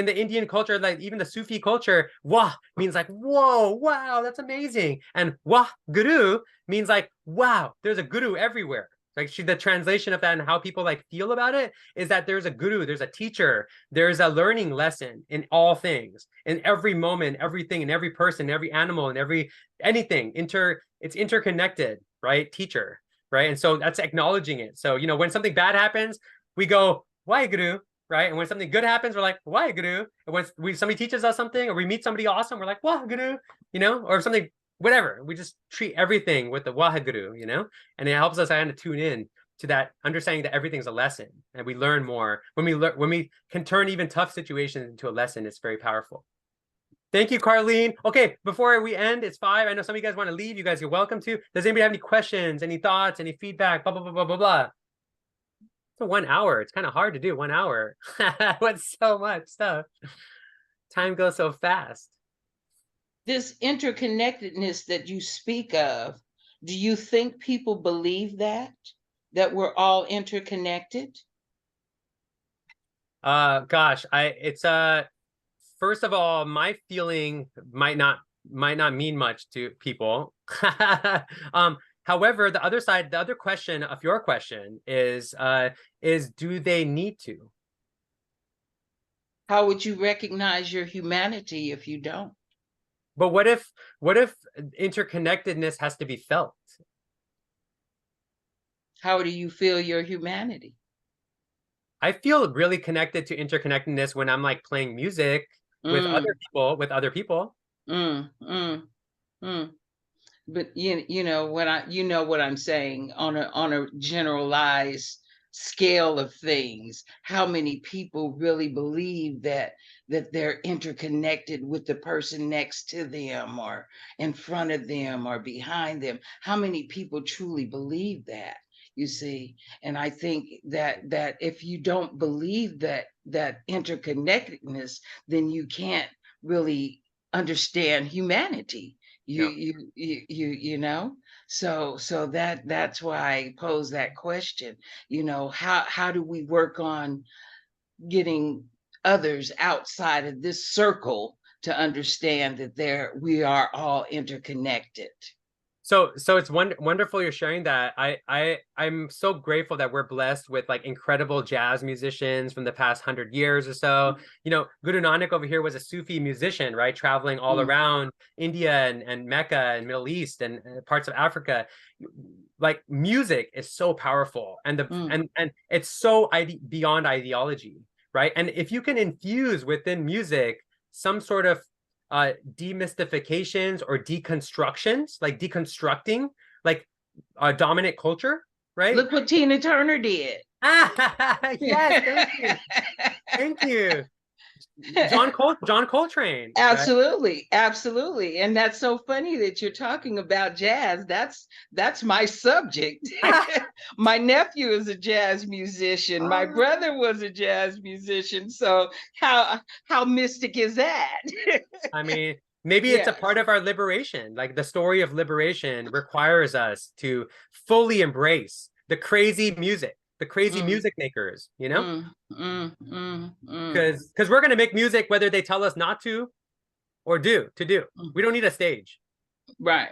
the Indian culture, like even the Sufi culture, Wah means like whoa, wow, that's amazing. And Wah Guru means like wow, there's a guru everywhere. Like the translation of that and how people like feel about it is that there's a guru, there's a teacher, there's a learning lesson in all things, in every moment, everything, in every person, every animal, and anything. It's interconnected, right? Teacher, right? And so that's acknowledging it. So when something bad happens, we go why guru, right? And when something good happens, we're like why guru. And when somebody teaches us something, or we meet somebody awesome, we're like wah guru, or something. Whatever, we just treat everything with the Waheguru, and it helps us kind of tune in to that understanding that everything's a lesson, and we learn more when we can turn even tough situations into a lesson. It's very powerful. Thank you, Carlene. Okay, before we end, it's 5. I know some of you guys want to leave. You guys are welcome to. Does anybody have any questions, any thoughts, any feedback? Blah blah blah blah blah blah. It's 1 hour. It's kind of hard to do 1 hour. What's so much stuff? Time goes so fast.
This interconnectedness that you speak of, do you think people believe that we're all interconnected?
Gosh, it's first of all, my feeling might not mean much to people. However, the other question of your question is do they need to?
How would you recognize your humanity if you don't?
But what if interconnectedness has to be felt?
How do you feel your humanity?
I feel really connected to interconnectedness when I'm like playing music with other people.
But you know what I'm saying on a generalized scale of things. How many people really believe that they're interconnected with the person next to them, or in front of them, or behind them? How many people truly believe that? You see, and I think that if you don't believe that interconnectedness, then you can't really understand humanity. You know, so that's why I pose that question. How do we work on getting others outside of this circle to understand that we are all interconnected?
So it's wonderful you're sharing that. I'm so grateful that we're blessed with like incredible jazz musicians from the past 100 years or so. Guru Nanak over here was a Sufi musician, right? Traveling all around India and Mecca and Middle East and parts of Africa. Like music is so powerful, and and it's so beyond ideology, right? And if you can infuse within music some sort of demystifications or deconstructions, like deconstructing like dominant culture, right?
Look what Tina Turner did.
Yes, thank you. John Coltrane.
Absolutely, right? Absolutely. And that's so funny that you're talking about jazz. That's my subject. My nephew is a jazz musician. My brother was a jazz musician. So how mystic is that?
I mean, maybe it's a part of our liberation. Like the story of liberation requires us to fully embrace the crazy music, the crazy music makers, because we're going to make music whether they tell us not to or to do. We don't need a stage.
Right.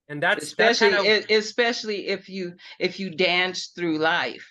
And especially if you dance through life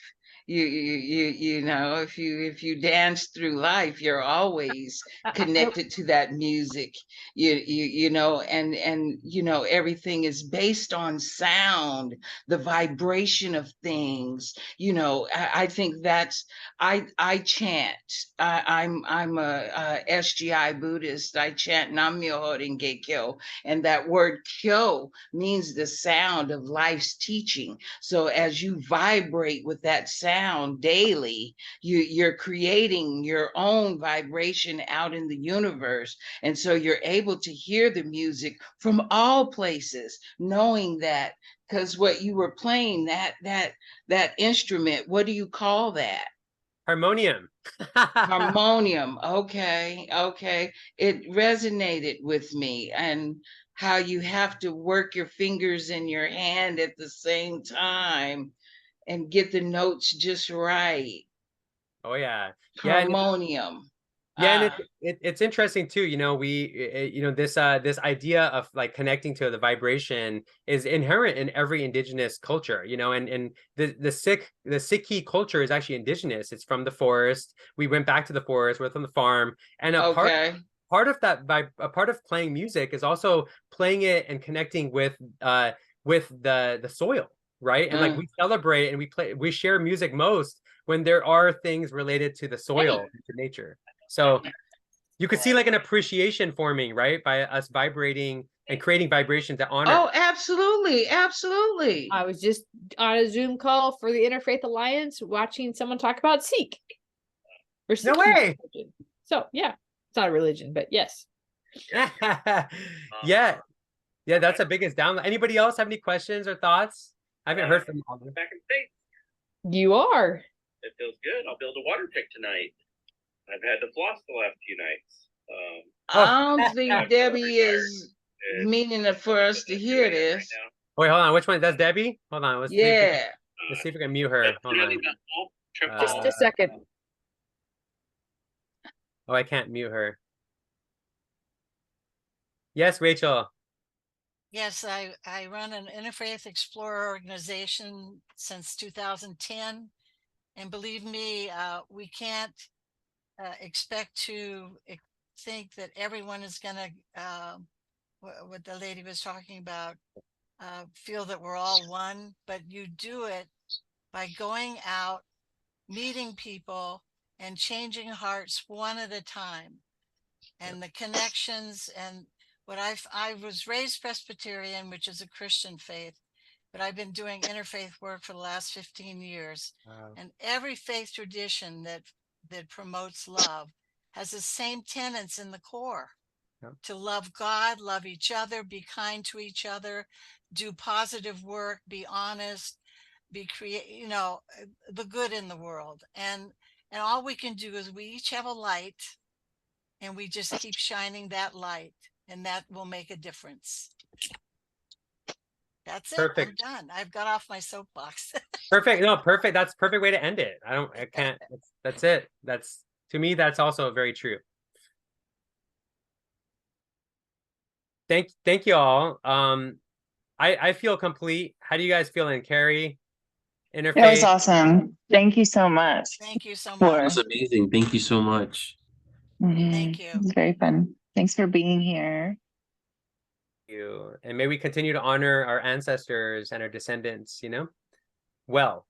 You know, if you dance through life, you're always connected to that music. You know, and you know, everything is based on sound, the vibration of things. You know, I think that's I chant. I'm a SGI Buddhist. I chant Nam Myoho Renge Kyo, and that word kyo means the sound of life's teaching. So as you vibrate with that sound daily, you're creating your own vibration out in the universe. And so you're able to hear the music from all places, knowing that, because what you were playing, that instrument, what do you call that?
Harmonium.
Harmonium. Okay, okay. It resonated with me, and how you have to work your fingers in your hand at the same time and get the notes just right.
Oh yeah. Yeah, and
Harmonium.
yeah, and
Ah,
it's interesting too. You know, you know, this idea of like connecting to the vibration is inherent in every indigenous culture. You know, and the Sikhi culture is actually indigenous. It's from the forest. We went back to the forest. We're from the farm, and
okay.
part of that a part of playing music is also playing it and connecting with the soil, right? And like
Mm.
we celebrate and we share music most when there are things related to the soil, to nature. So you could see like an appreciation forming, right? By us vibrating and creating vibrations that honor.
Oh, absolutely, absolutely.
I was just on a Zoom call for the Interfaith Alliance watching someone talk about Sikh. Or
No
Sikhi
way.
religion. So yeah, it's not a religion, but yes.
Yeah. Yeah, that's the biggest download. Anybody else have any questions or thoughts? I haven't heard from all of them.
Back in States.
You are.
It feels good. I'll build a water pick tonight. I've had to floss the last few nights.
I don't think Debbie is meaning for us to hear this.
Right now.
Wait, hold on. Which one? That's Debbie? Hold on.
Yeah.
Let's see if we can mute her. Hold on.
Just a second.
Oh, I can't mute her. Yes, Rachel.
Yes, I run an Interfaith Explorer organization since 2010. And believe me, we can't expect to think that everyone is going to, what the lady was talking about, feel that we're all one. But you do it by going out, meeting people, and changing hearts one at a time. And the connections and what I was raised Presbyterian, which is a Christian faith, but I've been doing interfaith work for the last 15 years.
Wow.
And every faith tradition that promotes love has the same tenets in the core.
Yeah.
To love God, love each other, be kind to each other, do positive work, be honest, be you know, the good in the world. And all we can do is we each have a light, and we just keep shining that light, and that will make a difference. That's it.
Perfect.
I'm done. I've got off my soapbox.
Perfect. No, perfect. That's a perfect way to end it. I can't, that's it. That's, to me, that's also very true. Thank you all. I feel complete. How do you guys feel in Carrie? Interfaith?
That was awesome. Thank you so much.
Thank you so
For-
much.
That was amazing. Thank you so much.
Thank you.
It was very fun. Thanks for being here.
You. And may we continue to honor our ancestors and our descendants, you know? Well.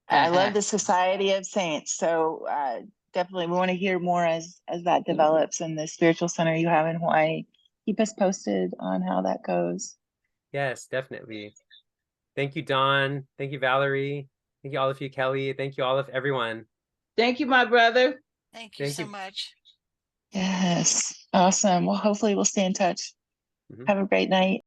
I love the Society of Saints. So definitely we want to hear more as that develops and the spiritual center you have in Hawaii. Keep us posted on how that goes.
Yes, definitely. Thank you, Dawn. Thank you, Valerie. Thank you, all of you, Kelly. Thank you, all of everyone.
Thank you, my brother.
Thank you
Thank
so
you.
much.
Yes. Awesome. Well, hopefully we'll stay in touch.
Mhm.
Have a great night.